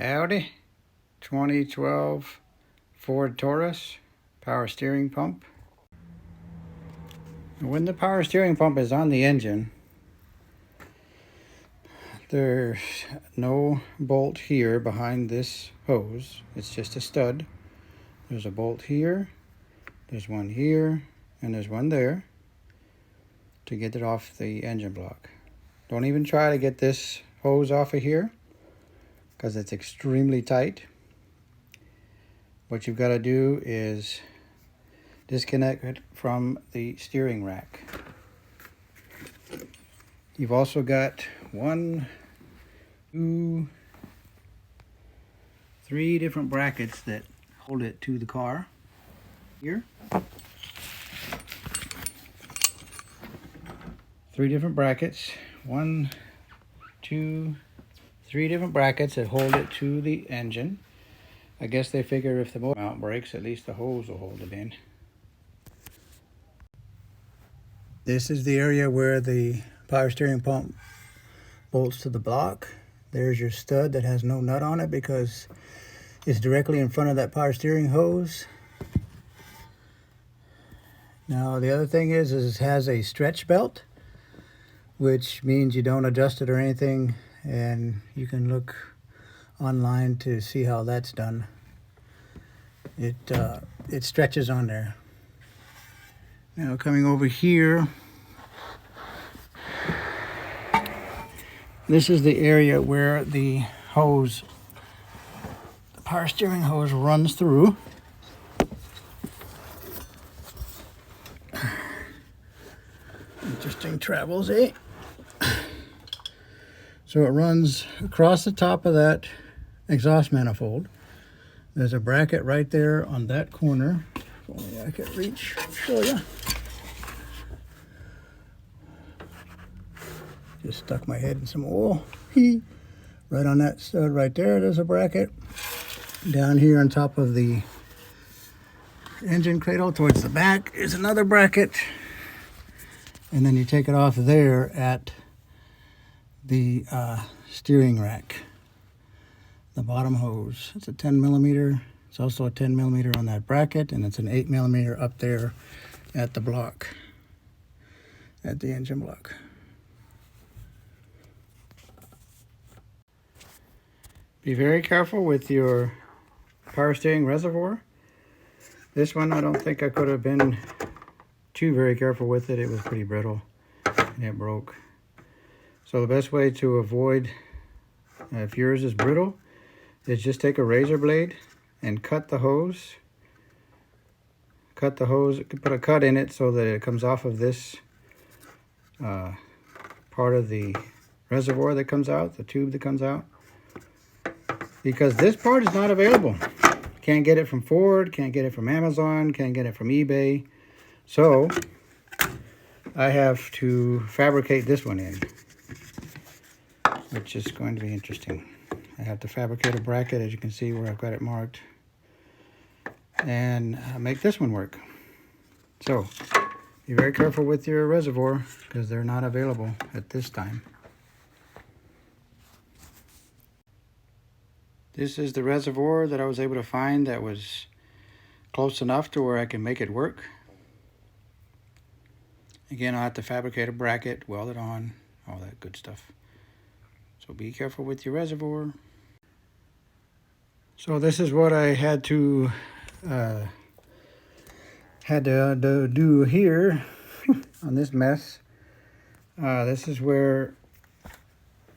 Howdy, 2012 Ford Taurus power steering pump. When the power steering pump is on the engine, there's no bolt here behind this hose. It's just a stud. There's a bolt here, there's one here, and there's one there to get it off the engine block. Don't even try to get this hose off of here because it's extremely tight. What you've got to do is disconnect it from the steering rack. You've also got 1, 2, 3 different brackets that hold it to the car here. 3 different brackets. 1, 2, 3 different brackets that hold it to the engine. I guess they figure if the motor mount breaks, at least the hose will hold it in. This is the area where the power steering pump bolts to the block. There's your stud that has no nut on it because it's directly in front of that power steering hose. Now the other thing is it has a stretch belt, which means you don't adjust it or anything, and you can look online to see how that's done. It stretches on there. Now coming over here, this is the area where the hose, the power steering hose, runs through. Interesting travels, eh? So it runs across the top of that exhaust manifold. There's a bracket right there on that corner. If only I could reach, show you. Just stuck my head in some oil. Right on that stud right there, there's a bracket. Down here on top of the engine cradle towards the back is another bracket. And then you take it off there at the steering rack, the bottom hose. It's a 10 millimeter. It's also a 10 millimeter on that bracket, and it's an 8 millimeter up there at the block, at the engine block. Be very careful with your power steering reservoir. This one, I don't think I could have been too very careful with it. It was pretty brittle and it broke. So the best way to avoid, if yours is brittle, is just take a razor blade and cut the hose. Cut the hose, put a cut in it so that it comes off of this part of the reservoir that comes out, the tube that comes out. Because this part is not available. Can't get it from Ford, can't get it from Amazon, can't get it from eBay. So I have to fabricate this one in, which is going to be interesting. I have to fabricate a bracket, as you can see where I've got it marked, and make this one work. So be very careful with your reservoir because they're not available at this time. This is the reservoir that I was able to find that was close enough to where I can make it work. Again, I'll have to fabricate a bracket, weld it on, all that good stuff. So be careful with your reservoir. So this is what I had to do here on this mess. This is where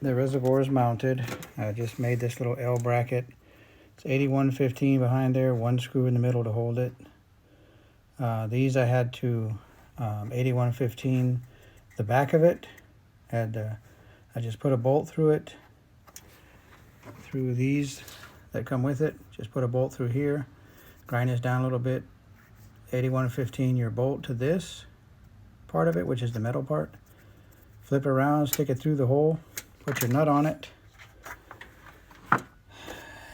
the reservoir is mounted. I just made this little L bracket. It's 8115 behind there, 1 screw in the middle to hold it. These I had to 8115 the back of it. I just put a bolt through it, through these that come with it. Just put a bolt through here, grind this down a little bit, 8115 your bolt to this part of it, which is the metal part. Flip it around, stick it through the hole, put your nut on it,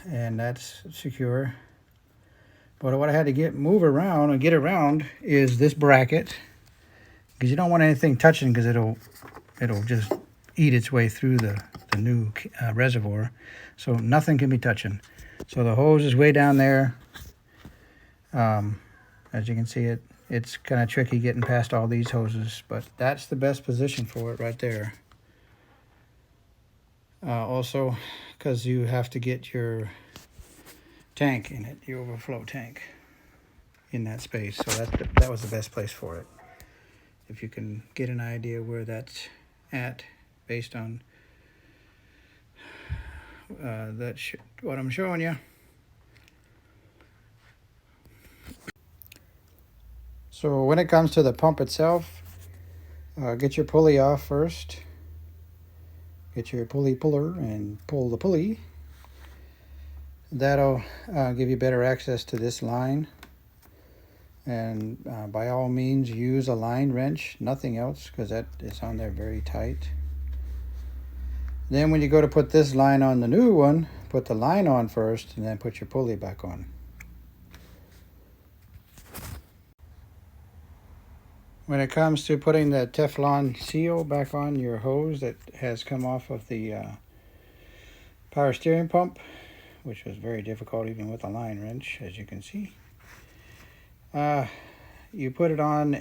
and that's secure. But what I had to move around and get around is this bracket, because you don't want anything touching, because it'll just eat its way through the the new reservoir, so nothing can be touching. So the hose is way down there. As you can see, it's kind of tricky getting past all these hoses, but that's the best position for it right there. Also, because you have to get your tank in it, your overflow tank, in that space. So that was the best place for it. If you can get an idea where that's at based on what I'm showing you. So when it comes to the pump itself, get your pulley off first. Get your pulley puller and pull the pulley. That'll give you better access to this line. And by all means, use a line wrench, nothing else, because that is on there very tight. Then when you go to put this line on the new one, put the line on first and then put your pulley back on. When it comes to putting the Teflon seal back on your hose that has come off of the power steering pump, which was very difficult even with a line wrench, as you can see. You put it on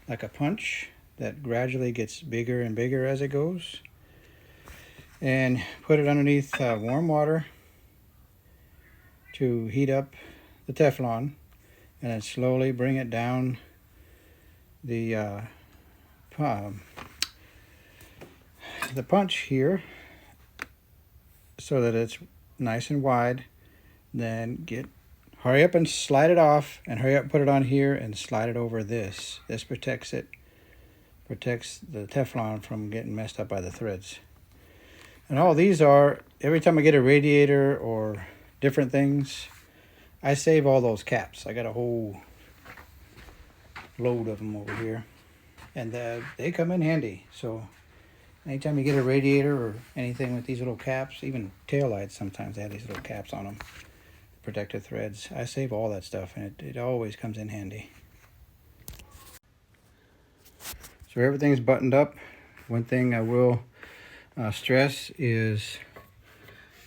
like a punch that gradually gets bigger and bigger as it goes. And put it underneath warm water to heat up the Teflon, and then slowly bring it down the punch here so that it's nice and wide. Then hurry up and slide it off, and hurry up and put it on here and slide it over this. This protects the Teflon from getting messed up by the threads. And all these are, every time I get a radiator or different things, I save all those caps. I got a whole load of them over here, and they come in handy. So anytime you get a radiator or anything with these little caps, even taillights, sometimes they have these little caps on them, protective threads. I save all that stuff, and it always comes in handy. So everything's buttoned up. One thing I will stress is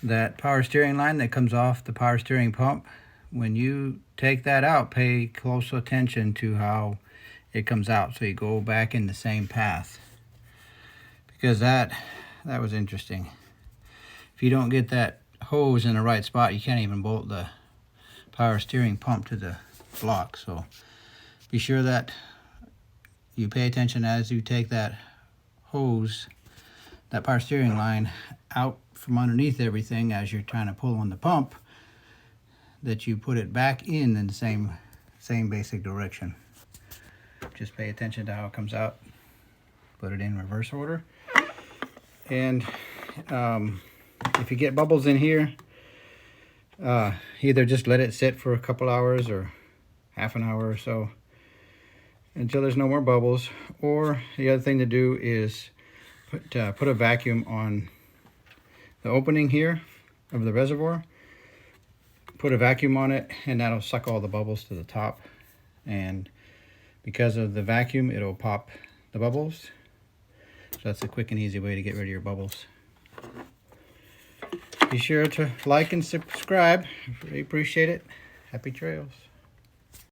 that power steering line that comes off the power steering pump. When you take that out, pay close attention to how it comes out, so you go back in the same path, because that was interesting. If you don't get that hose in the right spot, you can't even bolt the power steering pump to the block. So be sure that you pay attention as you take that hose, that power steering line, out from underneath everything as you're trying to pull on the pump, that you put it back in the same basic direction. Just pay attention to how it comes out. Put it in reverse order. And if you get bubbles in here, either just let it sit for a couple hours or half an hour or so until there's no more bubbles, or the other thing to do is put a vacuum on the opening here of the reservoir. Put a vacuum on it, and that'll suck all the bubbles to the top, and because of the vacuum, it'll pop the bubbles. So that's a quick and easy way to get rid of your bubbles. Be sure to like and subscribe. Really appreciate it. Happy trails.